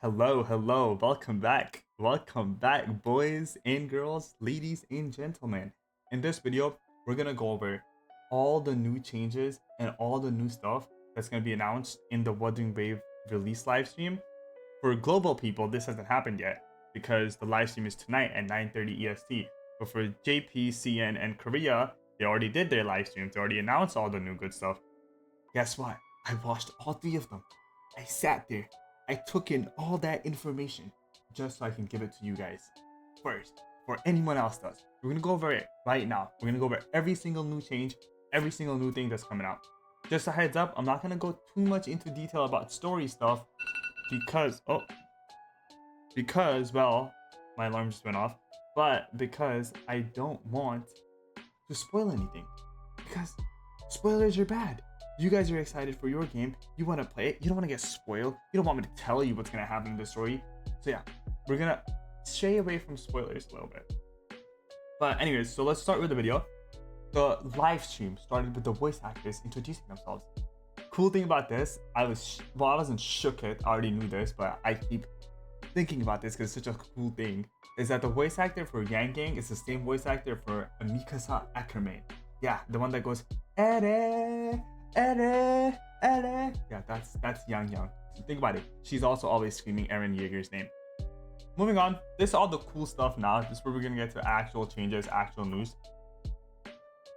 Hello, welcome back, boys and girls, ladies and gentlemen. In this video, we're gonna go over all the new changes and all the new stuff that's gonna be announced in the Wuthering Wave release live stream. For global people, this hasn't happened yet because the live stream is tonight at 9:30 EST. But for JP, CN, and Korea, they already did their live streams. They already announced all the new good stuff. Guess what? I watched all three of them. I sat there. I took in all that information just so I can give it to you guys first, before anyone else does. We're gonna go over it right now. We're gonna go over every single new change, every single new thing that's coming out. Just a heads up, I'm not gonna go too much into detail about story stuff because well, my alarm just went off, but because I don't want to spoil anything. Because spoilers are bad. You guys are excited for your game. You want to play it. You don't want to get spoiled. You don't want me to tell you what's going to happen in the story. So yeah, we're going to stray away from spoilers a little bit. But anyways, so let's start with the video. The live stream started with the voice actors introducing themselves. Cool thing about this, I wasn't shook it. I already knew this, but I keep thinking about this because it's such a cool thing. Is that the voice actor for Yang Gang is the same voice actor for Mikasa Ackerman. Yeah, the one that goes, Ere. Yeah, that's Yang. So think about it. She's also always screaming Eren Yeager's name. Moving on, this is all the cool stuff now. This is where we're gonna get to actual changes, actual news.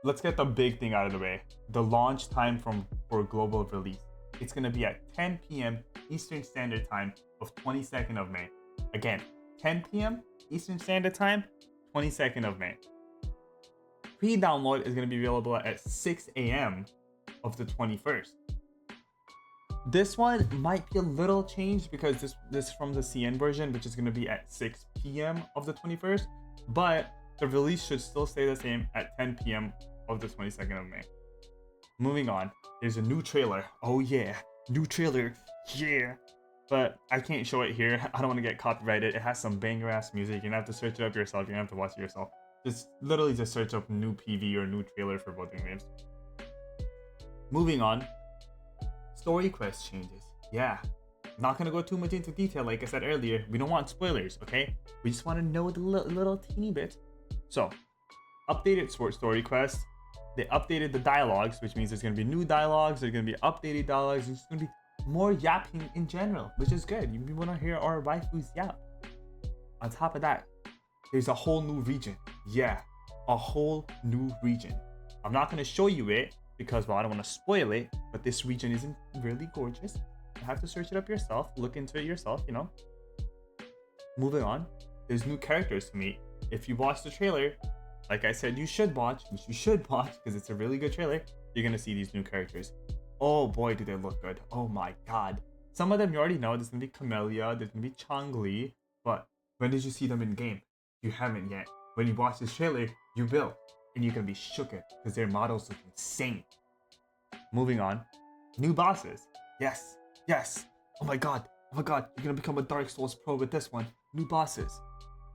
Let's get the big thing out of the way. The launch time for global release. It's gonna be at 10 p.m. Eastern Standard Time of 22nd of May. Again, 10 p.m. Eastern Standard Time, 22nd of May. Pre-download is gonna be available at 6 a.m. of the 21st. This one might be a little changed because this is from the CN version, which is going to be at 6 p.m. of the 21st, but the release should still stay the same at 10 p.m. of the 22nd of May. Moving on, there's a new trailer. Oh yeah, new trailer, yeah. But I can't show it here. I don't want to get copyrighted. It has some banger ass music. You're gonna have to search it up yourself. You're gonna have to watch it yourself. Just literally just search up new PV or new trailer for Wuthering Waves. Moving on, story quest changes. Yeah, not gonna go too much into detail. Like I said earlier, we don't want spoilers, okay? We just want to know the little teeny bit. So, updated story quest. They updated the dialogues, which means there's gonna be new dialogues. There's gonna be updated dialogues. There's gonna be more yapping in general, which is good. You wanna hear our waifus yap. On top of that, there's a whole new region. Yeah, a whole new region. I'm not gonna show you it because, well, I don't want to spoil it, but this region isn't really gorgeous. You have to search it up yourself, look into it yourself, you know. Moving on, there's new characters to meet. If you watch the trailer, like I said, you should watch, which you should watch because it's a really good trailer, you're gonna see these new characters. Oh boy, do they look good. Oh my god. Some of them you already know. There's gonna be Camellia, there's gonna be Changli, but when did you see them in game? You haven't yet. When you watch this trailer, you will. And you're gonna be shooked because their models look insane. Moving on, new bosses. Yes. Oh my god, you're gonna become a Dark Souls pro with this one. New bosses.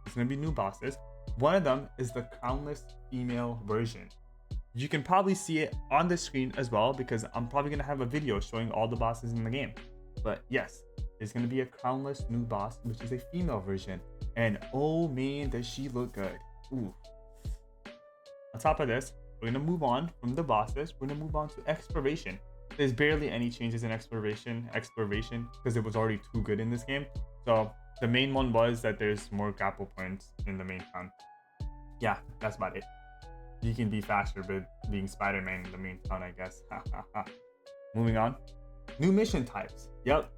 There's gonna be new bosses. One of them is the crownless female version. You can probably see it on the screen as well because I'm probably gonna have a video showing all the bosses in the game. But yes, there's gonna be a crownless new boss, which is a female version. And oh man, does she look good. Ooh. On top of this, we're gonna move on from the bosses. We're gonna move on to exploration. There's barely any changes in exploration because it was already too good in this game. So the main one was that there's more grapple points in the main town. Yeah, that's about it. You can be faster with being Spider-Man in the main town, I guess. Moving on. New mission types. Yep.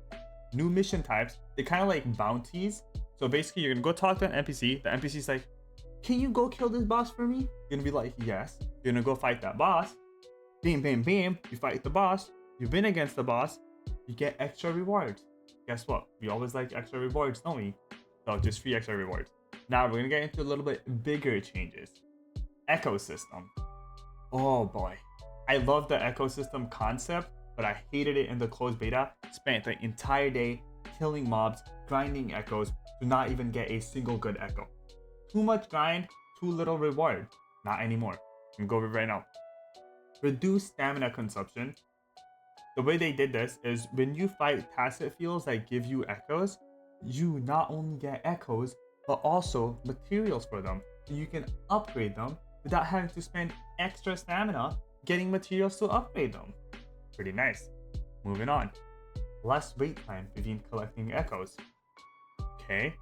New mission types. They're kind of like bounties. So basically, you're gonna go talk to an NPC. The NPC's like, can you go kill this boss for me? You're gonna be like, yes. You're gonna go fight that boss. Bam. You fight the boss. You win against the boss. You get extra rewards. Guess what? We always like extra rewards, don't we? So just free extra rewards. Now we're gonna get into a little bit bigger changes. Ecosystem. Oh boy. I love the ecosystem concept, but I hated it in the closed beta. Spent the entire day killing mobs, grinding echoes to not even get a single good echo. Too much grind, too little reward. Not anymore. I'm gonna go over it right now. Reduce stamina consumption. The way they did this is when you fight tacit fields that give you echoes, you not only get echoes, but also materials for them. So you can upgrade them without having to spend extra stamina getting materials to upgrade them. Pretty nice. Moving on. Less wait time between collecting echoes. Okay,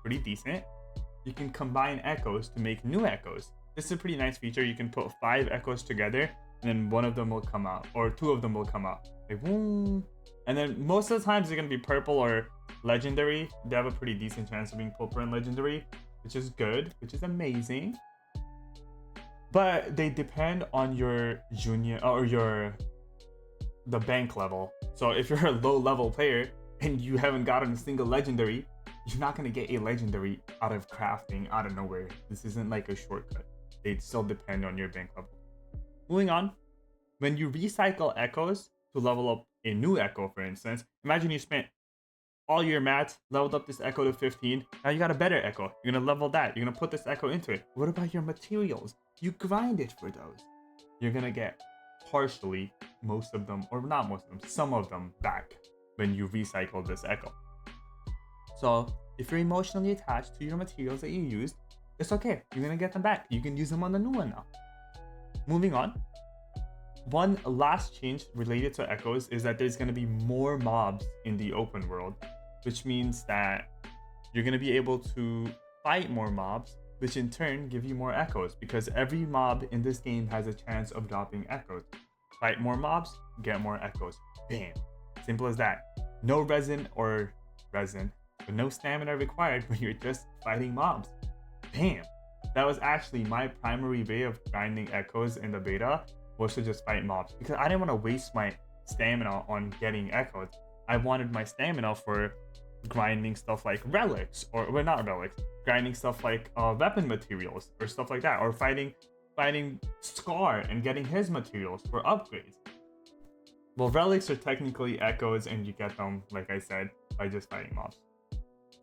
pretty decent. You can combine echoes to make new echoes. This is a pretty nice feature. You can put 5 echoes together and then one of them will come out, or 2 of them will come out. Like, boom. And then most of the times they're gonna be purple or legendary. They have a pretty decent chance of being purple and legendary, which is good, which is amazing. But they depend on your junior or the bank level. So if you're a low level player and you haven't gotten a single legendary, you're not gonna get a legendary out of crafting out of nowhere. This isn't like a shortcut. They still depend on your bank level. Moving on, when you recycle echoes to level up a new echo, for instance, imagine you spent all your mats, leveled up this echo to 15. Now you got a better echo. You're gonna level that. You're gonna put this echo into it. What about your materials? You grind it for those. You're gonna get partially most of them, or not most of them, some of them back when you recycle this echo. So if you're emotionally attached to your materials that you used, it's okay. You're gonna get them back. You can use them on the new one now. Moving on. One last change related to echoes is that there's going to be more mobs in the open world, which means that you're going to be able to fight more mobs, which in turn give you more echoes, because every mob in this game has a chance of dropping echoes. Fight more mobs, get more echoes. Bam. Simple as that. No resin, but no stamina required when you're just fighting mobs. Bam. That was actually my primary way of grinding echoes in the beta, was to just fight mobs, because I didn't want to waste my stamina on getting echoes. I wanted my stamina for grinding stuff like relics, or well, not relics, grinding stuff like weapon materials or stuff like that, or fighting Scar and getting his materials for upgrades. Well, relics are technically echoes, and you get them, like I said, by just fighting mobs.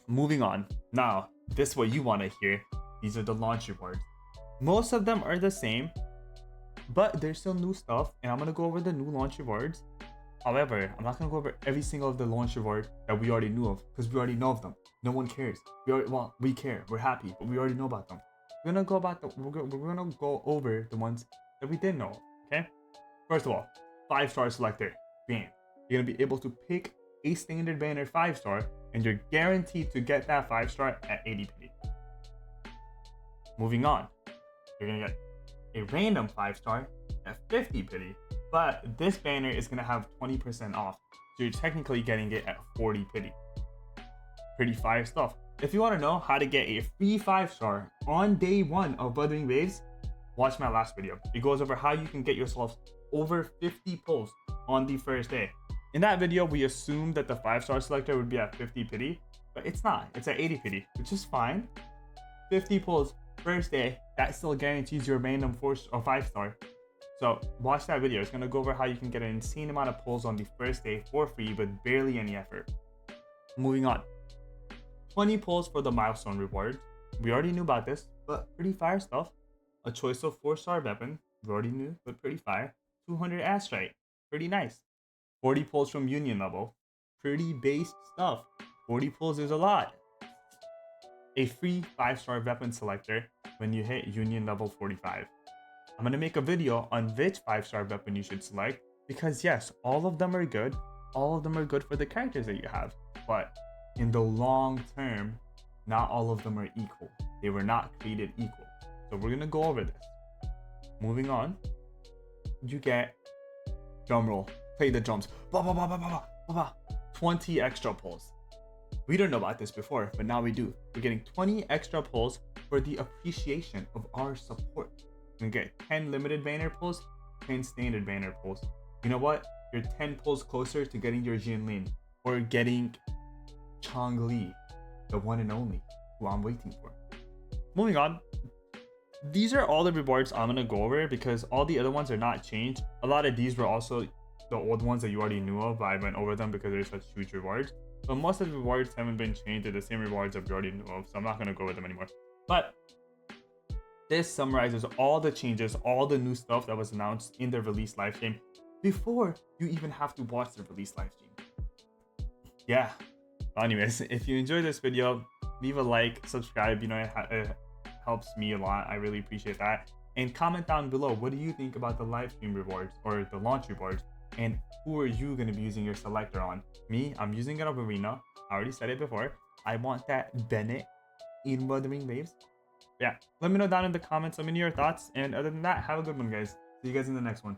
Moving on. Now, this is what you want to hear. These are the launch rewards. Most of them are the same, but there's still new stuff, and I'm gonna go over the new launch rewards. However, I'm not gonna go over every single of the launch reward that we already knew of, because we already know of them. No one cares. We care. We're happy, but we already know about them. We're gonna go over the ones that we didn't know of, okay? First of all, 5-star selector. Bam. You're gonna be able to pick a standard banner 5-star, and you're guaranteed to get that 5-star at 80 pity. Moving on, you're gonna get a random 5-star at 50 pity, but this banner is gonna have 20% off, so you're technically getting it at 40 pity. Pretty fire stuff. If you want to know how to get a free 5-star on day 1 of Wuthering Waves, watch my last video. It goes over how you can get yourself over 50 pulls on the first day. In that video, we assumed that the 5-star selector would be at 50 pity, but it's not. It's at 80 pity, which is fine. 50 pulls first day, that still guarantees your random 4 or 5-star. So watch that video. It's gonna go over how you can get an insane amount of pulls on the first day for free with barely any effort. Moving on. 20 pulls for the milestone reward. We already knew about this, but pretty fire stuff. A choice of 4-star weapon. We already knew, but pretty fire. 200 astrite. Pretty nice. 40 pulls from union level. Pretty base stuff. 40 pulls is a lot. A free 5-star weapon selector when you hit union level 45. I'm going to make a video on which 5-star weapon you should select, because yes, all of them are good. All of them are good for the characters that you have, but in the long term, not all of them are equal. They were not created equal. So we're going to go over this. Moving on, you get, drumroll, play the drums, 20 extra pulls. We didn't know about this before, but now we do. We're getting 20 extra pulls for the appreciation of our support. We're gonna get 10 limited banner pulls, 10 standard banner pulls. You know what? You're 10 pulls closer to getting your Jinlin, or getting Changli, the one and only, who I'm waiting for. Moving on. These are all the rewards I'm gonna go over, because all the other ones are not changed. A lot of these were also the old ones that you already knew of, but I went over them because they're such huge rewards. But most of the rewards haven't been changed. They're the same rewards that we already knew of, so I'm not going to go with them anymore. But this summarizes all the changes, all the new stuff that was announced in the release live stream before you even have to watch the release live stream. Yeah, But anyways, if you enjoyed this video, leave a like, subscribe. You know, it helps me a lot. I really appreciate that. And comment down below, what do you think about the live stream rewards or the launch rewards? And who are you going to be using your selector on? Me, I'm using it on Arena. I already said it before. I want that Bennett in Wuthering Waves. Yeah, let me know down in the comments. Let me know your thoughts. And other than that, have a good one, guys. See you guys in the next one.